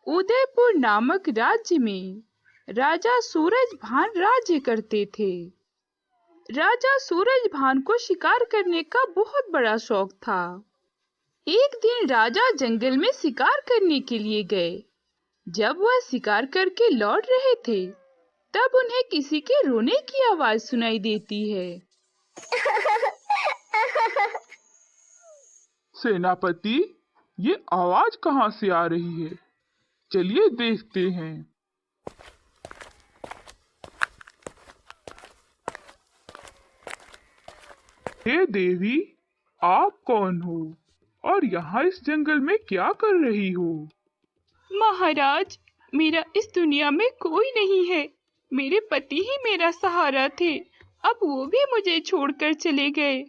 उदयपुर नामक राज्य में राजा सूरजभान राज्य करते थे। राजा सूरजभान को शिकार करने का बहुत बड़ा शौक था। एक दिन राजा जंगल में शिकार करने के लिए गए। जब वह शिकार करके लौट रहे थे, तब उन्हें किसी के रोने की आवाज सुनाई देती है। सेनापति, ये आवाज कहाँ से आ रही है? चलिए देखते हैं। हे देवी, आप कौन हो और यहाँ इस जंगल में क्या कर रही हो? महाराज, मेरा इस दुनिया में कोई नहीं है। मेरे पति ही मेरा सहारा थे। अब वो भी मुझे छोड़कर चले गए।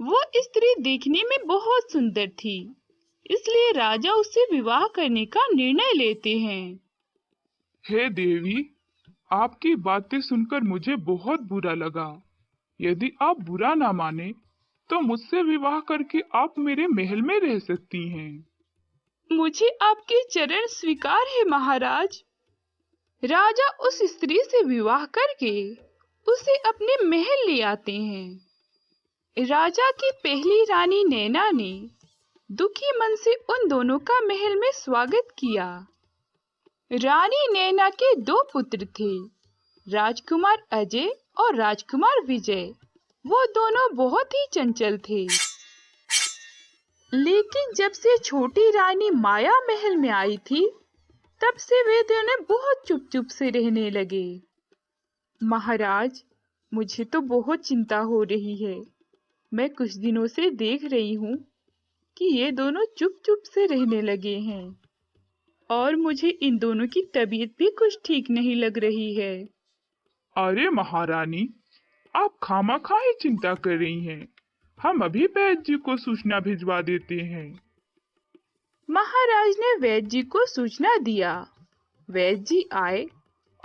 वो स्त्री देखने में बहुत सुंदर थी, इसलिए राजा उससे विवाह करने का निर्णय लेते हैं। हे देवी, आपकी बातें सुनकर मुझे बहुत बुरा लगा। यदि आप बुरा ना माने तो मुझसे विवाह करके आप मेरे महल में रह सकती हैं। मुझे आपके चरण स्वीकार है महाराज। राजा उस स्त्री से विवाह करके उसे अपने महल ले आते हैं। राजा की पहली रानी नैना ने दुखी मन से उन दोनों का महल में स्वागत किया। रानी नैना के 2 पुत्र थे, राजकुमार अजय और राजकुमार विजय। वो दोनों बहुत ही चंचल थे। लेकिन जब से छोटी रानी माया महल में आई थी, तब से वे दोनों बहुत चुप-चुप से रहने लगे। महाराज, मुझे तो बहुत चिंता हो रही है। मैं कुछ दिनों से देख रही हूँ कि ये दोनों चुप-चुप से रहने लगे हैं और मुझे इन दोनों की तबीयत भी कुछ ठीक नहीं लग रही है। अरे महारानी, आप खामखा चिंता कर रही हैं। हम अभी वैद्य जी को सूचना भिजवा देते हैं। महाराज ने वैद्य जी को सूचना दिया। वैद्य जी आए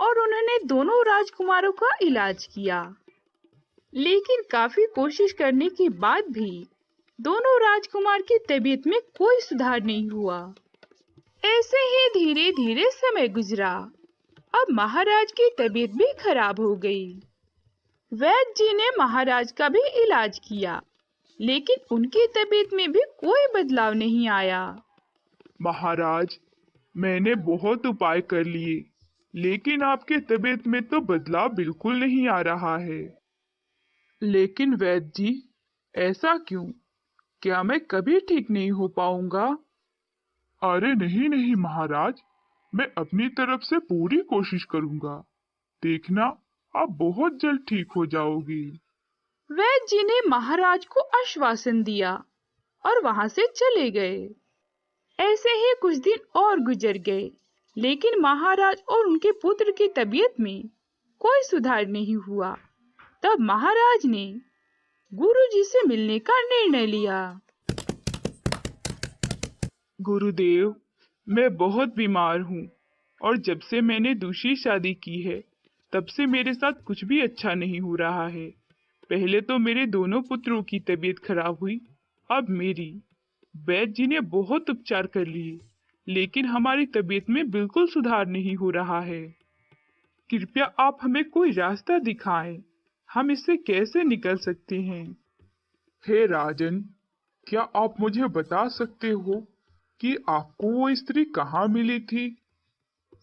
और उन्होंने दोनों राजकुमारों का इलाज किया। लेकिन काफी कोशिश करने के बाद भी दोनों राजकुमार की तबीयत में कोई सुधार नहीं हुआ। ऐसे ही धीरे-धीरे समय गुजरा। अब महाराज की तबीयत भी खराब हो गई। वैद्य जी ने महाराज का भी इलाज किया, लेकिन उनकी तबीयत में भी कोई बदलाव नहीं आया। महाराज, मैंने बहुत उपाय कर लिए, लेकिन आपके तबीयत में तो बदलाव बिल्कुल नहीं आ रहा है। लेकिन वैद्य जी, ऐसा क्यों? क्या मैं कभी ठीक नहीं हो पाऊंगा? अरे नहीं नहीं महाराज, मैं अपनी तरफ से पूरी कोशिश करूंगा। देखना, आप बहुत जल्द ठीक हो जाओगी। वैद्य जी ने महाराज को आश्वासन दिया और वहां से चले गए। ऐसे ही कुछ दिन और गुजर गए, लेकिन महाराज और उनके पुत्र की तबीयत में कोई सुधार नहीं हुआ। तब महाराज ने गुरुजी से मिलने का निर्णय लिया। गुरुदेव, मैं बहुत बीमार हूँ और जब से मैंने दूसरी शादी की है, तब से मेरे साथ कुछ भी अच्छा नहीं हो रहा है। पहले तो मेरे दोनों पुत्रों की तबीयत खराब हुई, अब मेरी। वैद्य जी ने बहुत उपचार कर लिए, लेकिन हमारी तबीयत में बिल्कुल सुधार नहीं हो रहा है। कृपया आप हमें कोई रास्ता दिखाएं। हम इससे कैसे निकल सकते हैं? हे राजन, क्या आप मुझे बता सकते हो कि आपको वो स्त्री कहाँ मिली थी?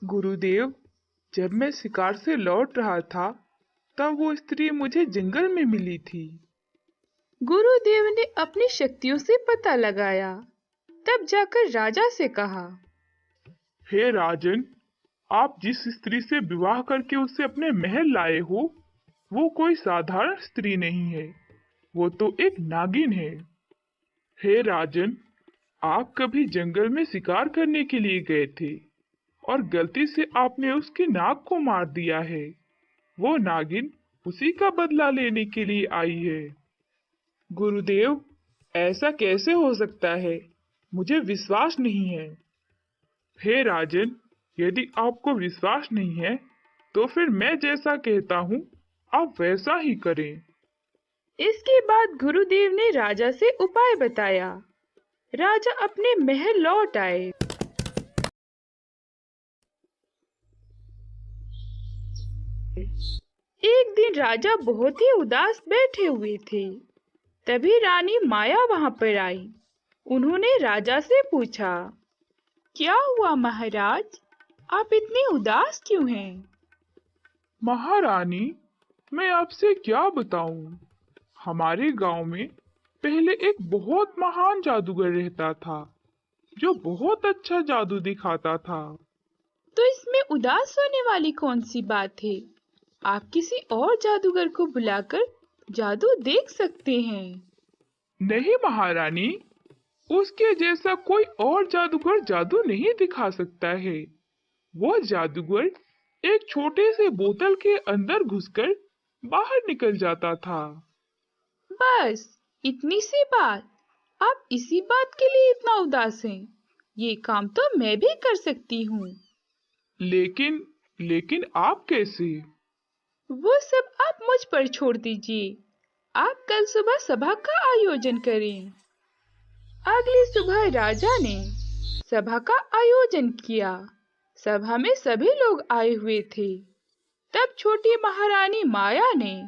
गुरुदेव, जब मैं शिकार से लौट रहा था, तब वो स्त्री मुझे जंगल में मिली थी। गुरुदेव ने अपनी शक्तियों से पता लगाया, तब जाकर राजा से कहा, हे राजन, आप जिस स्त्री से विवाह करके उसे अपने महल लाए हो, वो कोई साधारण स्त्री नहीं है, वो तो एक नागिन है। हे राजन, आप कभी जंगल में शिकार करने के लिए गए थे और गलती से आपने उसकी नाक को मार दिया है। वो नागिन उसी का बदला लेने के लिए आई है। गुरुदेव, ऐसा कैसे हो सकता है? मुझे विश्वास नहीं है। हे राजन, यदि आपको विश्वास नहीं है, तो फिर मैं जैसा कहता हूँ, आप वैसा ही करें। इसके बाद गुरुदेव ने राजा से उपाय बताया। राजा अपने महल लौट आए। एक दिन राजा बहुत ही उदास बैठे हुए थे। तभी रानी माया वहां पर आई। उन्होंने राजा से पूछा, क्या हुआ महाराज, आप इतने उदास क्यों हैं? महारानी, मैं आपसे क्या बताऊं? हमारे गांव में पहले एक बहुत महान जादूगर रहता था, जो बहुत अच्छा जादू दिखाता था। तो इसमें उदास होने वाली कौन सी बात है? आप किसी और जादूगर को बुलाकर जादू देख सकते हैं। नहीं महारानी, उसके जैसा कोई और जादूगर जादू नहीं दिखा सकता है। वह जादूगर एक छोटे से बोतल के अंदर घुसकर बाहर निकल जाता था। बस इतनी सी बात? आप इसी बात के लिए इतना उदास हैं? ये काम तो मैं भी कर सकती हूँ। लेकिन लेकिन आप कैसे? वो सब आप मुझ पर छोड़ दीजिए। आप कल सुबह सभा का आयोजन करें। अगली सुबह राजा ने सभा का आयोजन किया। सभा में सभी लोग आए हुए थे। तब छोटी महारानी माया ने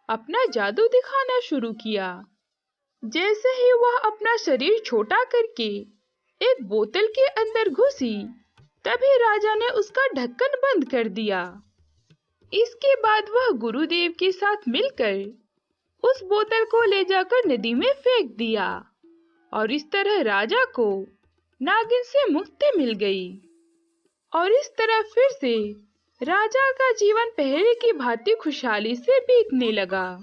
अपना जादू दिखाना शुरू किया। जैसे ही वह अपना शरीर छोटा करके एक बोतल के अंदर घुसी, तभी राजा ने उसका ढक्कन बंद कर दिया। इसके बाद वह गुरुदेव के साथ मिलकर उस बोतल को ले जाकर नदी में फेंक दिया और इस तरह राजा को नागिन से मुक्ति मिल गई। और इस तरह फिर से राजा का जीवन पहले की भांति खुशहाली से बीतने लगा।